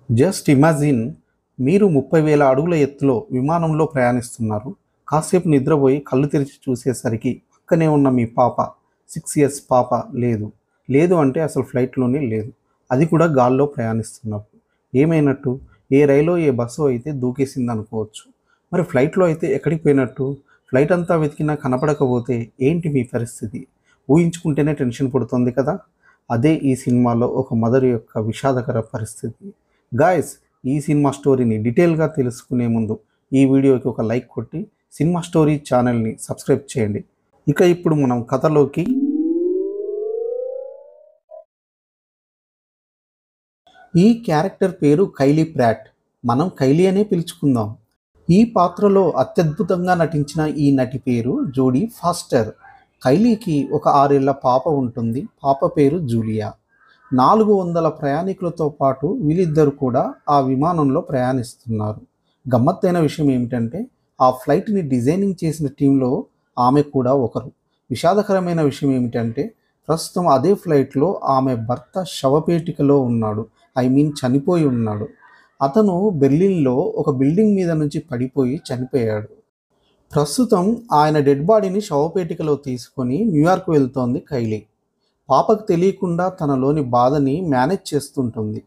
Just imagine మీరు 30,000 అడుగుల ఎత్తులో విమానంలో ప్రయాణిస్తున్నారు. కాసేపు నిద్రపోయి కళ్ళు తెరిచి చూసేసరికి పక్కనే ఉన్న మీ పాప 6 ఇయర్స్ పాప లేదు. లేదు అంటే అసలు ఫ్లైట్‌లోనే లేదు. అది కూడా గాల్లో ప్రయాణిస్తున్నప్పుడు. ఏమైనట్టు? ఏ రైలో, ఏ బస్సో అయితే దూకేసిందనుకోవచ్చు. మరి ఫ్లైట్‌లో అయితే ఎక్కడికి పోయినట్టు? ఫ్లైట్ అంతా వెతికినా కనపడకపోతే ఏంటి మీ పరిస్థితి? ఊహించుకుంటేనే టెన్షన్ పుడుతుంది కదా! అదే ఈ సినిమాలో ఒక మదర్ యొక్క విషాదకర పరిస్థితి. గాయ్స్, ఈ సినిమా స్టోరీని డీటెయిల్‌గా తెలుసుకునే ముందు ఈ వీడియోకి ఒక లైక్ కొట్టి సినిమా స్టోరీ ఛానల్‌ని సబ్స్క్రైబ్ చేయండి. ఇక ఇప్పుడు మనం కథలోకి ఈ క్యారెక్టర్ పేరు కైలీ ప్రాట్. మనం కైలీ అనే పిలుచుకుందాం. ఈ పాత్రలో అత్యద్భుతంగా నటించిన ఈ నటి పేరు జోడీ ఫాస్టర్. కైలీకి ఒక 6 ఏళ్ల పాప ఉంటుంది. పాప పేరు జూలియా. 400 ప్రయాణికులతో పాటు వీళ్ళిద్దరు కూడా ఆ విమానంలో ప్రయాణిస్తున్నారు. గమ్మత్తైన విషయం ఏమిటంటే ఆ ఫ్లైట్‌ని డిజైనింగ్ చేసిన టీంలో ఆమె కూడా ఒకరు. విషాదకరమైన విషయం ఏమిటంటే ప్రస్తుతం అదే ఫ్లైట్‌లో ఆమె భర్త శవపేటికలో ఉన్నాడు. ఐ మీన్ చనిపోయి ఉన్నాడు. అతను బెర్లిన్‌లో ఒక బిల్డింగ్ మీద నుంచి పడిపోయి చనిపోయాడు. ప్రస్తుతం ఆయన డెడ్ బాడీని శవపేటికలో తీసుకొని న్యూయార్క్ వెళ్తోంది కైలీ. పాపకు తెలియకుండా తనలోని బాధని మేనేజ్ చేస్తుంటుంది.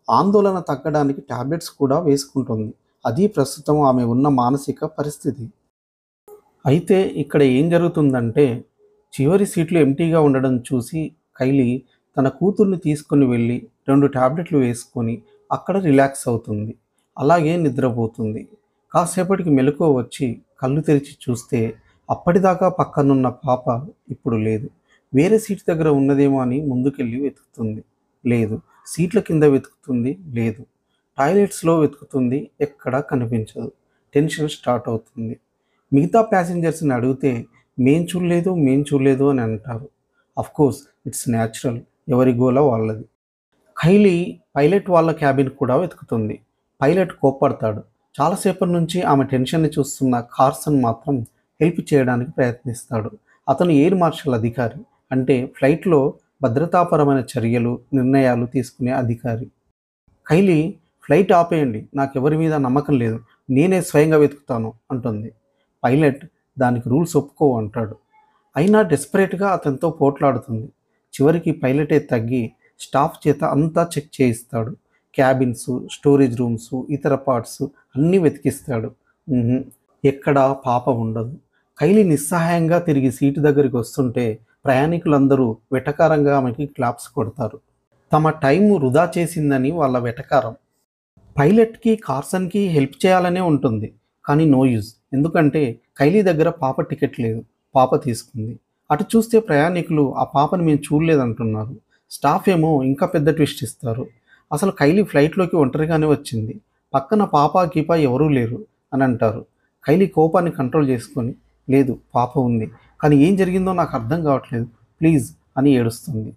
ఆందోళన తగ్గడానికి టాబ్లెట్స్ కూడా వేసుకుంటుంది. అది ప్రస్తుతం ఆమె ఉన్న మానసిక పరిస్థితి. అయితే ఇక్కడ ఏం జరుగుతుందంటే చివరి సీట్లు ఎంప్టీగా ఉండడం చూసి కైలీ తన కూతుర్ని తీసుకొని వెళ్ళి 2 టాబ్లెట్లు వేసుకొని అక్కడ రిలాక్స్ అవుతుంది. అలాగే నిద్రపోతుంది. కాసేపటికి మెలకువ వచ్చి కళ్ళు తెరిచి చూస్తే అప్పటిదాకా పక్కనున్న పాప ఇప్పుడు లేదు. వేరే సీట్ దగ్గర ఉన్నదేమో అని ముందుకెళ్ళి వెతుకుతుంది. లేదు. సీట్ల కింద వెతుకుతుంది. లేదు. టాయిలెట్స్‌లో వెతుకుతుంది. ఎక్కడా కనిపించదు. టెన్షన్ స్టార్ట్ అవుతుంది. మిగతా ప్యాసింజర్స్‌ని అడిగితే మేం చూడలేదు అని అంటారు. Of course it's natural. ఎవరి గోల వాళ్ళది. కైలీ పైలట్ వాళ్ళ క్యాబిన్ కూడా వెతుకుతుంది. పైలట్ కోప్పడతాడు. చాలాసేపటి నుంచి ఆమె టెన్షన్‌ని చూస్తున్న కార్సన్ మాత్రం హెల్ప్ చేయడానికి ప్రయత్నిస్తాడు. అతను ఎయిర్ మార్షల్ అధికారి. అంటే ఫ్లైట్‌లో భద్రతాపరమైన చర్యలు, నిర్ణయాలు తీసుకునే అధికారి. కైలీ ఫ్లైట్ ఆపేయండి. నాకెవరి మీద నమ్మకం లేదు. నేనే స్వయంగా వెతుకుతాను అంటుంది. పైలట్ దానికి రూల్స్ ఒప్పుకోవు అంటాడు. అయినా డెస్పరేట్‌గా అతనితో పోట్లాడుతుంది. చివరికి పైలటే తగ్గి స్టాఫ్ చేత అంతా చెక్ చేయిస్తాడు. క్యాబిన్స్, స్టోరేజ్ రూమ్స్, ఇతర పార్ట్స్ అన్నీ వెతికిస్తాడు. హుహు. ఎక్కడా పాప ఉండదు. కైలీ నిస్సహాయంగా తిరిగి సీటు దగ్గరికి వస్తుంటే ప్రయాణికులందరూ వెటకారంగా ఆమెకి క్లాప్స్ కొడతారు. తమ టైం వృధా చేసిందని వాళ్ళ వెటకారం. పైలట్‌కి, కార్సన్‌కి హెల్ప్ చేయాలనే ఉంటుంది. కానీ నో యూజ్. ఎందుకంటే కైలీ దగ్గర పాప టికెట్ లేదు. పాప తీసుకుంది. అటు చూస్తే ప్రయాణికులు ఆ పాపని మేము చూడలేదంటున్నారు. స్టాఫ్ ఏమో ఇంకా పెద్ద ట్విస్ట్ ఇస్తారు. అసలు కైలీ ఫ్లైట్‌లోకి ఒంటరిగానే వచ్చింది. పక్కన పాప, గీప ఎవరూ లేరు అని అంటారు. కైలీ కోపాన్ని కంట్రోల్ చేసుకొని లేదు పాప ఉంది. కానీ ఏం జరిగిందో నాకు అర్థం కావట్లేదు. ప్లీజ్ అని ఏడుస్తుంది.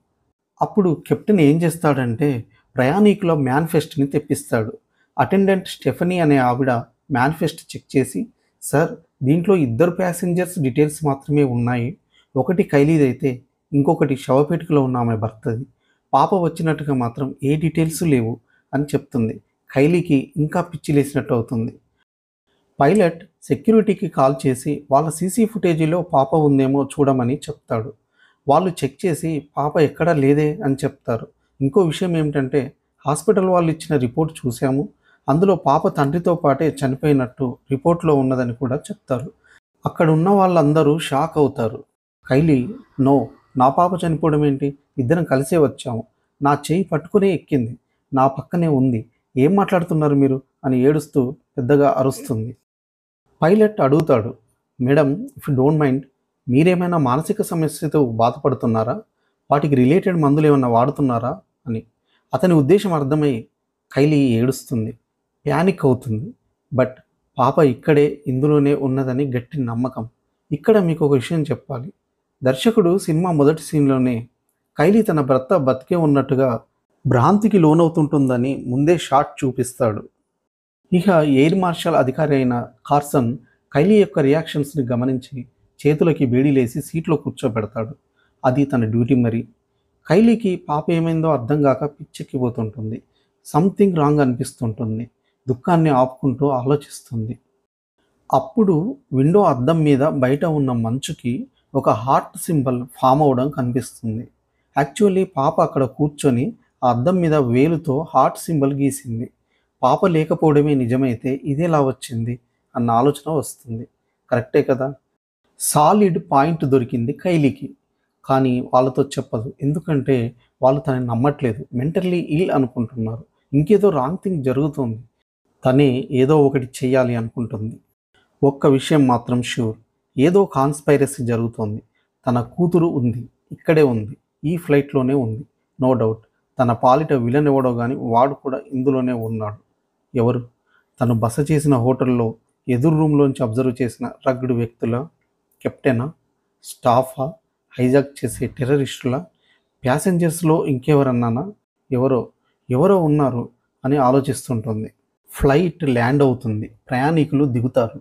అప్పుడు కెప్టెన్ ఏం చేస్తాడంటే ప్రయాణికుల మేనిఫెస్ట్‌ని తెప్పిస్తాడు. అటెండెంట్ స్టెఫనీ అనే ఆవిడ మేనిఫెస్ట్ చెక్ చేసి, సార్ దీంట్లో 2 ప్యాసింజర్స్ డీటెయిల్స్ మాత్రమే ఉన్నాయి. ఒకటి కైలీదైతే ఇంకొకటి శవపేటికలో ఉన్న ఆమె భర్తది. పాప వచ్చినట్టుగా మాత్రం ఏ డీటెయిల్స్ లేవు అని చెప్తుంది. కైలీకి ఇంకా పిచ్చి లేసినట్టు అవుతుంది. పైలట్ సెక్యూరిటీకి కాల్ చేసి వాళ్ళ సీసీ ఫుటేజీలో పాప ఉందేమో చూడమని చెప్తాడు. వాళ్ళు చెక్ చేసి పాప ఎక్కడా లేదే అని చెప్తారు. ఇంకో విషయం ఏమిటంటే హాస్పిటల్ వాళ్ళు ఇచ్చిన రిపోర్ట్ చూసాము. అందులో పాప తండ్రితో పాటే చనిపోయినట్టు రిపోర్ట్‌లో ఉన్నదని కూడా చెప్తారు. అక్కడ ఉన్న వాళ్ళందరూ షాక్ అవుతారు. కైలీ నో, నా పాప చనిపోవడం ఏంటి? ఇద్దరం కలిసే వచ్చాము. నా చెయ్యి పట్టుకునే ఎక్కింది. నా పక్కనే ఉంది. ఏం మాట్లాడుతున్నారు మీరు? అని ఏడుస్తూ పెద్దగా అరుస్తుంది. పైలట్ అడుగుతాడు, madam if you don't mind, మీరేమైనా మానసిక సమస్యతో బాధపడుతున్నారా? వాటికి రిలేటెడ్ మందులు ఏమన్నా వాడుతున్నారా అని. అతని ఉద్దేశం అర్థమై కైలీ ఏడుస్తుంది. ప్యానిక్ అవుతుంది. బట్ పాప ఇక్కడే ఇందులోనే ఉన్నదని గట్టి నమ్మకం. ఇక్కడ మీకు ఒక విషయం చెప్పాలి. దర్శకుడు సినిమా మొదటి సీన్లోనే కైలీ తన భర్త బతికే ఉన్నట్టుగా భ్రాంతికి లోనవుతుంటుందని ముందే షాట్ చూపిస్తాడు. ఇక ఎయిర్ మార్షల్ అధికారి అయిన కార్సన్ కైలీ యొక్క రియాక్షన్స్ని గమనించి చేతులకి బేడీలేసి సీట్లో కూర్చోబెడతాడు. అది తన డ్యూటీ మరి. కైలీకి పాప ఏమైందో అర్థం కాక పిచ్చెక్కిపోతుంటుంది. సంథింగ్ రాంగ్ అనిపిస్తుంటుంది. దుఃఖాన్ని ఆపుకుంటూ ఆలోచిస్తుంది. అప్పుడు విండో అద్దం మీద బయట ఉన్న మంచుకి ఒక హార్ట్ సింబల్ ఫామ్ అవ్వడం కనిపిస్తుంది. యాక్చువల్లీ పాప అక్కడ కూర్చొని ఆ అద్దం మీద వేలుతో హార్ట్ సింబల్ గీసింది. పాప లేకపోవడమే నిజమైతే ఇదెలా వచ్చింది అన్న ఆలోచన వస్తుంది. కరెక్టే కదా! సాలిడ్ పాయింట్ దొరికింది కైలీకి. కానీ వాళ్ళతో చెప్పదు. ఎందుకంటే వాళ్ళు తనని నమ్మట్లేదు. మెంటల్లీ ఇల్ అనుకుంటున్నారు. ఇంకేదో రాంగ్ థింగ్ జరుగుతోంది. తనే ఏదో ఒకటి చెయ్యాలి అనుకుంటుంది. ఒక్క విషయం మాత్రం ష్యూర్. ఏదో కాన్స్పైరసీ జరుగుతోంది. తన కూతురు ఉంది. ఇక్కడే ఉంది. ఈ ఫ్లైట్‌లోనే ఉంది. No doubt. తన పాలిట విలన్ ఎవడో గాని వాడు కూడా ఇందులోనే ఉన్నాడు. ఎవరు? తను బస చేసిన హోటల్‌లో ఎదురు రూమ్‌లోంచి అబ్జర్వ్ చేసిన రగ్డ్ వ్యక్తులా? కెప్టెనా? స్టాఫా? హైజాక్ చేసే టెర్రరిస్టులా? ప్యాసింజర్స్‌లో ఇంకెవరన్నానా? ఎవరో, ఎవరో ఉన్నారు అని ఆలోచిస్తుంటుంది. ఫ్లైట్ ల్యాండ్ అవుతుంది. ప్రయాణికులు దిగుతారు.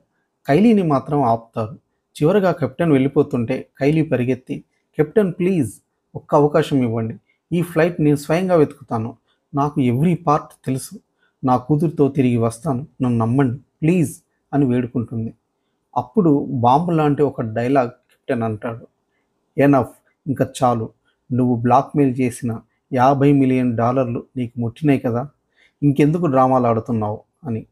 కైలీని మాత్రం ఆపుతారు. చివరగా కెప్టెన్ వెళ్ళిపోతుంటే కైలీ పరిగెత్తి, కెప్టెన్ ప్లీజ్ ఒక్క అవకాశం ఇవ్వండి. ఈ ఫ్లైట్ నేను స్వయంగా వెతుకుతాను. నాకు ఎవ్రీ పార్ట్ తెలుసు. నా కూతురుతో తిరిగి వస్తాను. నన్ను నమ్మండి ప్లీజ్ అని వేడుకుంటుంది. అప్పుడు బాంబు లాంటి ఒక డైలాగ్ కెప్టెన్ అంటాడు. ఎనఫ్, ఇంకా చాలు. నువ్వు బ్లాక్మెయిల్ చేసిన $50 మిలియన్ నీకు ముట్టినాయి కదా, ఇంకెందుకు డ్రామాలు ఆడుతున్నావు అని.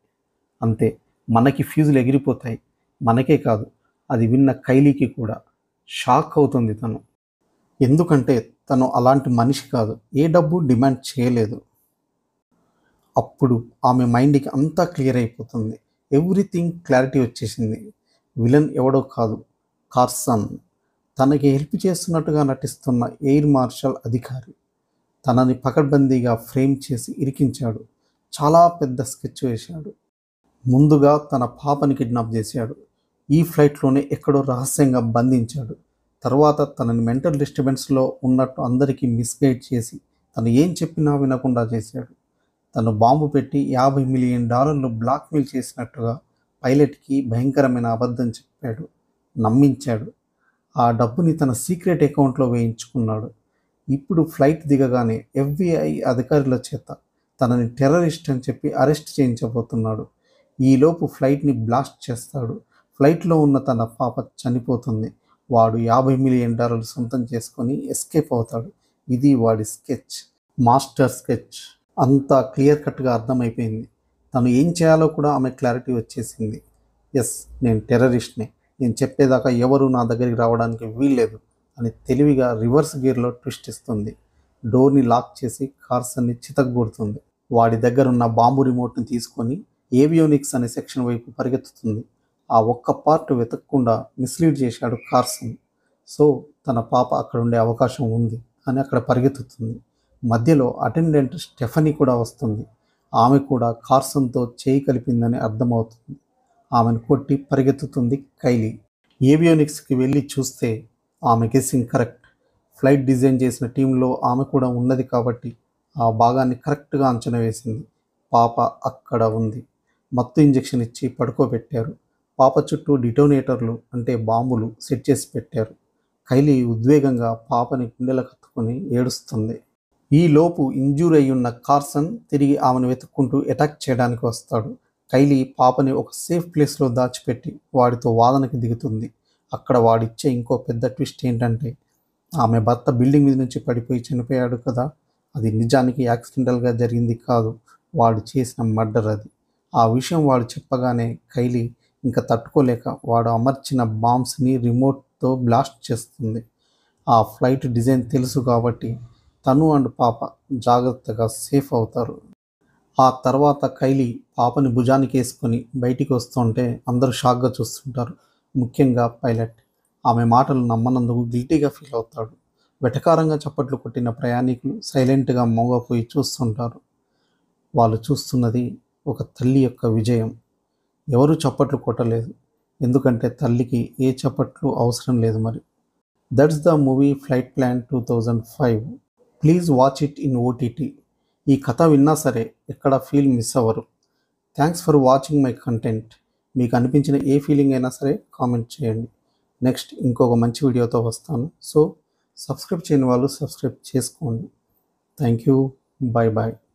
అంతే, మనకి ఫ్యూజులు ఎగిరిపోతాయి. మనకే కాదు, అది విన్న కైలీకి కూడా. షాక్ అవుతుంది తను. ఎందుకంటే తను అలాంటి మనిషి కాదు. ఏ డబ్బు డిమాండ్ చేయలేదు. అప్పుడు ఆమె మైండ్కి అంతా క్లియర్ అయిపోతుంది. ఎవ్రీథింగ్ క్లారిటీ వచ్చేసింది. విలన్ ఎవడో కాదు, కార్సన్. తనకి హెల్ప్ చేస్తున్నట్టుగా నటిస్తున్న ఎయిర్ మార్షల్ అధికారి. తనని పకడ్బందీగా ఫ్రేమ్ చేసి ఇరికించాడు. చాలా పెద్ద స్కెచ్ వేశాడు. ముందుగా తన పాపని కిడ్నాప్ చేశాడు. ఈ ఫ్లైట్లోనే ఎక్కడో రహస్యంగా బంధించాడు. తర్వాత తనని మెంటల్ డిస్టర్బెన్స్లో ఉన్నట్టు అందరికీ మిస్గైడ్ చేసి తను ఏం చెప్పినా వినకుండా చేశాడు. తను బాంబు పెట్టి $50 మిలియన్ బ్లాక్మెయిల్ చేసినట్టుగా పైలట్కి భయంకరమైన అబద్ధం చెప్పాడు. నమ్మించాడు. ఆ డబ్బుని తన సీక్రెట్ అకౌంట్లో వేయించుకున్నాడు. ఇప్పుడు ఫ్లైట్ దిగగానే FBI అధికారుల చేత తనని టెర్రరిస్ట్ అని చెప్పి అరెస్ట్ చేయించబోతున్నాడు. ఈలోపు ఫ్లైట్ని బ్లాస్ట్ చేస్తాడు. ఫ్లైట్లో ఉన్న తన పాప చనిపోతుంది. వాడు $50 మిలియన్ సొంతం చేసుకొని ఎస్కేప్ అవుతాడు. ఇది వాడి స్కెచ్, మాస్టర్ స్కెచ్. అంతా క్లియర్ కట్గా అర్థమైపోయింది. తను ఏం చేయాలో కూడా ఆమె క్లారిటీ వచ్చేసింది. ఎస్, నేను టెర్రరిస్ట్ని. నేను చెప్పేదాకా ఎవరు నా దగ్గరికి రావడానికి వీల్లేదు అని తెలివిగా రివర్స్ గేర్లో ట్విస్ట్ ఇస్తుంది. డోర్ని లాక్ చేసి కార్సన్ని చితగ్గొడుతుంది. వాడి దగ్గర ఉన్న బాంబు రిమోట్ని తీసుకొని ఏవియోనిక్స్ అనే సెక్షన్ వైపు పరిగెత్తుతుంది. ఆ ఒక్క పార్ట్ వెతకకుండా మిస్లీడ్ చేశాడు కార్సన్. సో తన పాప అక్కడ ఉండే అవకాశం ఉంది అని అక్కడ పరిగెత్తుతుంది. మధ్యలో అటెండెంట్ స్టెఫనీ కూడా వస్తుంది. ఆమె కూడా కార్సన్తో చేయి కలిపిందని అర్థమవుతుంది. ఆమెను కొట్టి పరిగెత్తుతుంది కైలీ. ఏవియోనిక్స్కి వెళ్ళి చూస్తే ఆమె గెస్సింగ్ కరెక్ట్. ఫ్లైట్ డిజైన్ చేసిన టీంలో ఆమె కూడా ఉన్నది కాబట్టి ఆ భాగాన్ని కరెక్ట్గా అంచనా వేసింది. పాప అక్కడ ఉంది. మత్తు ఇంజెక్షన్ ఇచ్చి పడుకోబెట్టారు. పాప చుట్టూ డిటోనేటర్లు అంటే బాంబులు సెట్ చేసి పెట్టారు. కైలీ ఉద్వేగంగా పాపని గుండెలకు హత్తుకొని ఏడుస్తుంది. ఈలోపు ఇంజ్యూర్ అయ్యున్న కార్సన్ తిరిగి ఆమెను వెతుక్కుంటూ అటాక్ చేయడానికి వస్తాడు. కైలీ పాపని ఒక సేఫ్ ప్లేస్లో దాచిపెట్టి వాడితో వాదనకి దిగుతుంది. అక్కడ వాడిచ్చే ఇంకో పెద్ద ట్విస్ట్ ఏంటంటే ఆమె భర్త బిల్డింగ్ మీద నుంచి పడిపోయి చనిపోయాడు కదా, అది నిజానికి యాక్సిడెంటల్గా జరిగింది కాదు, వాడు చేసిన మర్డర్ అది. ఆ విషయం వాడు చెప్పగానే కైలీ ఇంకా తట్టుకోలేక వాడు అమర్చిన బాంబ్స్ని రిమోట్తో బ్లాస్ట్ చేస్తుంది. ఆ ఫ్లైట్ డిజైన్ తెలుసు కాబట్టి తను అండ్ పాప జాగ్రత్తగా సేఫ్ అవుతారు. ఆ తర్వాత కైలీ పాపని భుజానికి వేసుకొని బయటికి వస్తుంటే అందరూ షాక్గా చూస్తుంటారు. ముఖ్యంగా పైలట్. ఆమె మాటలు నమ్మనందుకు గిల్టీగా ఫీల్ అవుతాడు. వెటకారంగా చప్పట్లు కొట్టిన ప్రయాణికులు సైలెంట్గా మోగపోయి చూస్తుంటారు. వాళ్ళు చూస్తున్నది ఒక తల్లి యొక్క విజయం. ఎవరూ చప్పట్లు కొట్టలేదు. ఎందుకంటే తల్లికి ఏ చప్పట్లు అవసరం లేదు మరి. That's the movie flight plan 2005. Please watch it in OTT. ఈ కథ విన్నా సరే ఎక్కడ ఫీల్ మిస్ అవ్వరు. Thanks for watching my content. మీకు అనిపించిన ఏ ఫీలింగ్ అయినా సరే కామెంట్ చేయండి. నెక్స్ట్ ఇంకొక మంచి వీడియోతో వస్తాను. సో సబ్స్క్రైబ్ చేయని వాళ్ళు సబ్స్క్రైబ్ చేసుకోండి. Thank you. Bye bye.